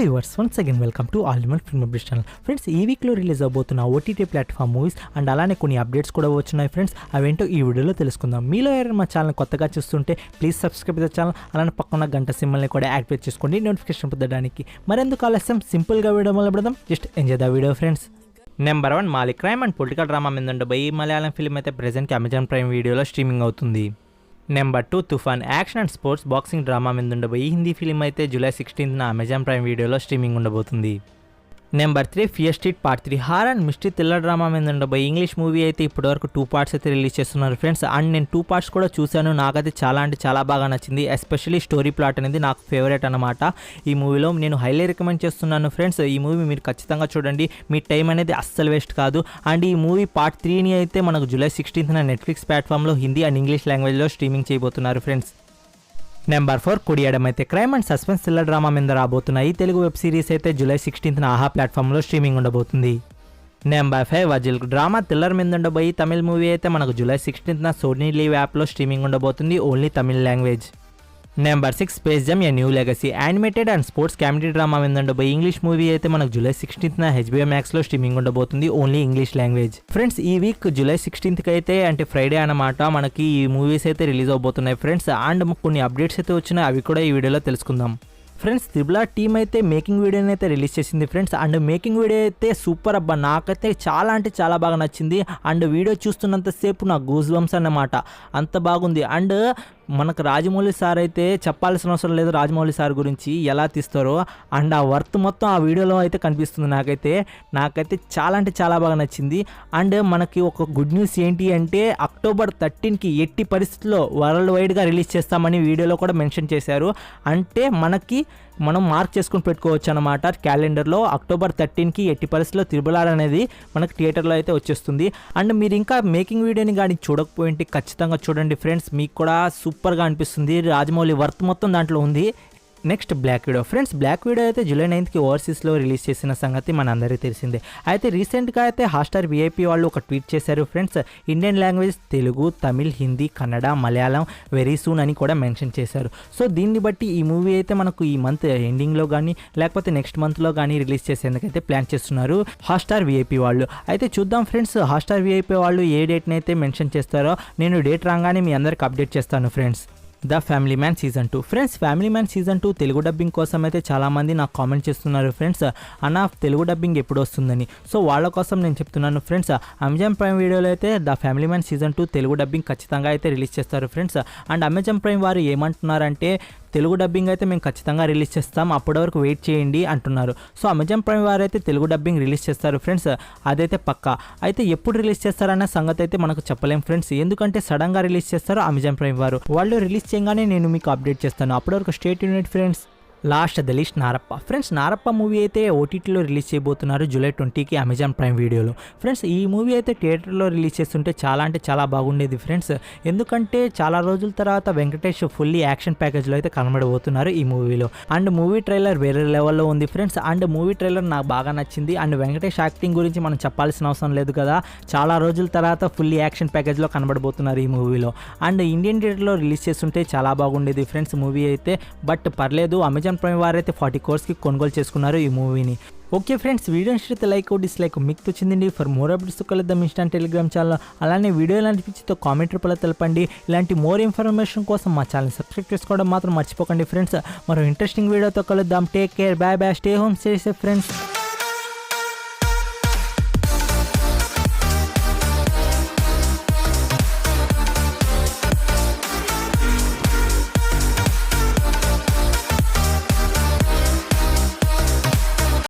Viewers once again welcome to all in one film updates channel. Friends, ఈ వీక్లో release అవబోతున్న OTT platform movies and అలానే కొన్ని updates కూడా వచ్చినాయి ఫ్రెండ్స్. అవేంటో ఈ వీడియోలో తెలుసుకుందాం. మీలో ఎవరైనా మా ఛానల్ కొత్తగా చూస్తుంటే ప్లీజ్ సబ్స్క్రైబ్ ద ఛానల్, అలానే పక్కన గంట సింబల్ని కూడా యాక్టివేట్ చేసుకోండి నోటిఫికేషన్ పొందడానికి. మరెందుకు ఆలస్యం, సింపుల్గా వీడియో మొదలు పెడదాం. Just enjoy the video friends. Number 1 Malik crime and political drama మీద ఉండబోయి మలయాళం ఫిల్మ్ అయితే ప్రెజెంట్కి అమెజాన్ ప్రైమ్ వీడియోలో స్ట్రీమింగ్ అవుతుంది. నెంబర్ 2 తుఫాన్ action and sports boxing drama మీద ఉండబోయి హిందీ ఫిల్మ్ అయితే జూలై 16న అమెజాన్ ప్రైమ్ వీడియోలో స్ట్రీమింగ్ ఉండబోతుంది. Number 3 fear street part 3 horror and mystery thriller drama మీద ఉండబోయి ఇంగ్లీష్ మూవీ అయితే ఇప్పటివరకు 2 పార్ట్స్ అయితే రిలీజ్ చేస్తున్నారు ఫ్రెండ్స్. అండ్ నేను 2 పార్ట్స్ కూడా చూశాను. నాకైతే చాలా అంటే చాలా బాగా నచ్చింది. ఎస్పెషల్లీ స్టోరీ ప్లాట్ అనేది నాకు ఫేవరెట్ అనమాట. ఈ మూవీలో నేను హైలీ రికమెండ్ చేస్తున్నాను ఫ్రెండ్స్. ఈ మూవీ మీరు ఖచ్చితంగా చూడండి, మీ టైం అనేది అస్సలు వేస్ట్ కాదు. అండ్ ఈ మూవీ పార్ట్ 3ని అయితే మనకు జూలై 16న నెట్ఫ్లిక్స్ ప్లాట్ఫామ్లో హిందీ అండ్ ఇంగ్లీష్ లాంగ్వేజ్లో స్ట్రీమింగ్ చేయబోతున్నారు ఫ్రెండ్స్. నెంబర్ 4 కొడియాడం అయితే crime and suspense thriller drama మీద రాబోతున్నాయి. తెలుగు వెబ్ సిరీస్ అయితే జూలై 16న ఆహా ప్లాట్ఫామ్లో స్ట్రీమింగ్ ఉండబోతుంది. నెంబర్ 5 వజిల్ డ్రామా థ్రిల్లర్ మీద ఉండబోయి తమిళ్ మూవీ అయితే మనకు జూలై 16న సోనీ లీవ్ యాప్లో స్ట్రీమింగ్ ఉండబోతుంది, only Tamil language. Number 6 space jam a new legacy animated and sports comedy drama మీద ఉండబోయి ఇంగ్లీష్ మూవీ అయితే మనకు జూలై 16న HBO Maxలో స్ట్రీమింగ్ ఉండబోతుంది, ఓన్లీ ఇంగ్లీష్ లాంగ్వేజ్. ఫ్రెండ్స్, ఈ వీక్ జూలై 16కి అయితే అంటే ఫ్రైడే అనమాట మనకి ఈ మూవీస్ అయితే రిలీజ్ అవబోతున్నాయి ఫ్రెండ్స్. అండ్ కొన్ని అప్డేట్స్ అయితే వచ్చినాయి, అవి కూడా ఈ వీడియోలో తెలుసుకుందాం. ఫ్రెండ్స్, త్రిబుల్ ఆర్ టీమ్ అయితే మేకింగ్ వీడియోని అయితే రిలీజ్ చేసింది ఫ్రెండ్స్. అండ్ మేకింగ్ వీడియో అయితే సూపర్ అబ్బా, నాకైతే చాలా అంటే చాలా బాగా నచ్చింది. అండ్ వీడియో చూస్తున్నంతసేపు నాకు గూస్ బంప్స్ అన్నమాట, అంత బాగుంది. అండ్ మనకు రాజమౌళి సార్ అయితే చెప్పాల్సిన అవసరం లేదు రాజమౌళి సార్ గురించి ఎలా తీస్తారో. అండ్ ఆ వర్త్ మొత్తం ఆ వీడియోలో అయితే కనిపిస్తుంది. నాకైతే చాలా అంటే చాలా బాగా నచ్చింది. అండ్ మనకి ఒక గుడ్ న్యూస్ ఏంటి అంటే అక్టోబర్ 13కి ఎట్టి పరిస్థితుల్లో వరల్డ్ వైడ్గా రిలీజ్ చేస్తామని వీడియోలో కూడా మెన్షన్ చేశారు. అంటే మనం మార్క్ చేసుకుని పెట్టుకోవచ్చు అనమాట క్యాలెండర్లో. అక్టోబర్ 13కి ఎట్టి పరిస్థితుల్లో త్రిబుల్ ఆర్ అనేది మనకి థియేటర్లో అయితే వచ్చేస్తుంది. అండ్ మీరు ఇంకా మేకింగ్ వీడియోని కానీ చూడకపోయింటే ఖచ్చితంగా చూడండి ఫ్రెండ్స్, మీకు కూడా సూపర్గా అనిపిస్తుంది. రాజమౌళి వర్త్ మొత్తం దాంట్లో ఉంది. Next block video friends, block video అయితే జూలై 9కి ఓవర్సీస్లో రిలీజ్ చేసిన సంగతి మనందరికీ తెలిసిందే. అయితే రీసెంట్గా అయితే హాట్స్టార్ VIP వాళ్ళు ఒక ట్వీట్ చేశారు friends. Indian language Telugu, Tamil, Hindi, Kannada, Malayalam very soon అని కూడా మెన్షన్ చేశారు. సో దీన్ని బట్టి ఈ మూవీ అయితే మనకు ఈ మంత్ ఎండింగ్లో కానీ లేకపోతే నెక్స్ట్ మంత్లో కానీ రిలీజ్ చేసేందుకైతే ప్లాన్ చేస్తున్నారు హాట్స్టార్ VIP వాళ్ళు. అయితే చూద్దాం ఫ్రెండ్స్, హాట్స్టార్ VIP వాళ్ళు ఏ డేట్ని అయితే మెన్షన్ చేస్తారో నేను డేట్ రాగానే మీ అందరికి అప్డేట్ చేస్తాను friends. The family man season 2 friends, family man season 2 Telugu dubbing కోసం అయితే చాలామంది నాకు కామెంట్ చేస్తున్నారు ఫ్రెండ్స్, అన్న తెలుగు డబ్బింగ్ ఎప్పుడు వస్తుందని. సో వాళ్ళ కోసం నేను చెప్తున్నాను ఫ్రెండ్స్, అమెజాన్ ప్రైమ్ వీడియోలో అయితే the family man season 2 Telugu dubbing ఖచ్చితంగా అయితే రిలీజ్ చేస్తారు ఫ్రెండ్స్. అండ్ అమెజాన్ ప్రైమ్ వారు ఏమంటున్నారంటే తెలుగు డబ్బింగ్ అయితే మేము ఖచ్చితంగా రిలీజ్ చేస్తాం, అప్పటి వరకు వెయిట్ చేయండి అంటున్నారు. సో అమెజాన్ ప్రైమ్ వారు అయితే తెలుగు డబ్బింగ్ రిలీజ్ చేస్తారు ఫ్రెండ్స్, అదైతే పక్కా. అయితే ఎప్పుడు రిలీజ్ చేస్తారన్న సంగతి అయితే మనకు చెప్పలేం ఫ్రెండ్స్, ఎందుకంటే సడన్గా రిలీజ్ చేస్తారు అమెజాన్ ప్రైమ్ వారు. వాళ్ళు రిలీజ్ చేయగానే నేను మీకు అప్డేట్ చేస్తాను. అప్పటి వరకు stay tuned friends. Last the list Narappa friends, Narappa movie అయితే OTTలో రిలీజ్ చేయబోతున్నారు జూలై 20కి అమెజాన్ ప్రైమ్ వీడియోలో. ఫ్రెండ్స్, ఈ మూవీ అయితే థియేటర్లో రిలీజ్ చేస్తుంటే చాలా అంటే చాలా బాగుండేది ఫ్రెండ్స్, ఎందుకంటే చాలా రోజుల తర్వాత వెంకటేష్ ఫుల్లీ యాక్షన్ ప్యాకేజ్లో అయితే కనబడబోతున్నారు ఈ మూవీలో. అండ్ మూవీ ట్రైలర్ వేరే లెవెల్లో ఉంది ఫ్రెండ్స్. అండ్ మూవీ ట్రైలర్ నాకు బాగా నచ్చింది. అండ్ వెంకటేష్ యాక్టింగ్ గురించి మనం చెప్పాల్సిన అవసరం లేదు కదా, చాలా రోజుల తర్వాత ఫుల్లీ యాక్షన్ ప్యాకేజ్లో కనబడబోతున్నారు ఈ మూవీలో. అండ్ ఇండియన్ థియేటర్లో రిలీజ్ చేస్తుంటే చాలా బాగుండేది ఫ్రెండ్స్ మూవీ అయితే. బట్ పర్లేదు, అమెజాన్ ప్రైమ్ వారైతే 40 crores కొనుగోలు చేసుకున్నారు ఈ మూవీని. ఓకే ఫ్రెండ్స్, వీడియో నచ్చితే లైక్ డిస్లైక్ మీకు వచ్చిందండి. ఫర్ మోర్ అప్డేట్స్ కలుద్దాం ఇన్స్టా టెలిగ్రామ్ ఛానల్. అలానే వీడియో అనిపించితో కామెంట్ రూపంలో తెలపండి. ఇలాంటి మోర్ ఇన్ఫర్మేషన్ కోసం మా ఛానల్ సబ్స్క్రైబ్ చేసుకోవడం మాత్రం మర్చిపోకండి ఫ్రెండ్స్. మరో ఇంట్రెస్టింగ్ వీడియోతో కలుద్దాం. Take care, bye bye, stay home, stay safe friends.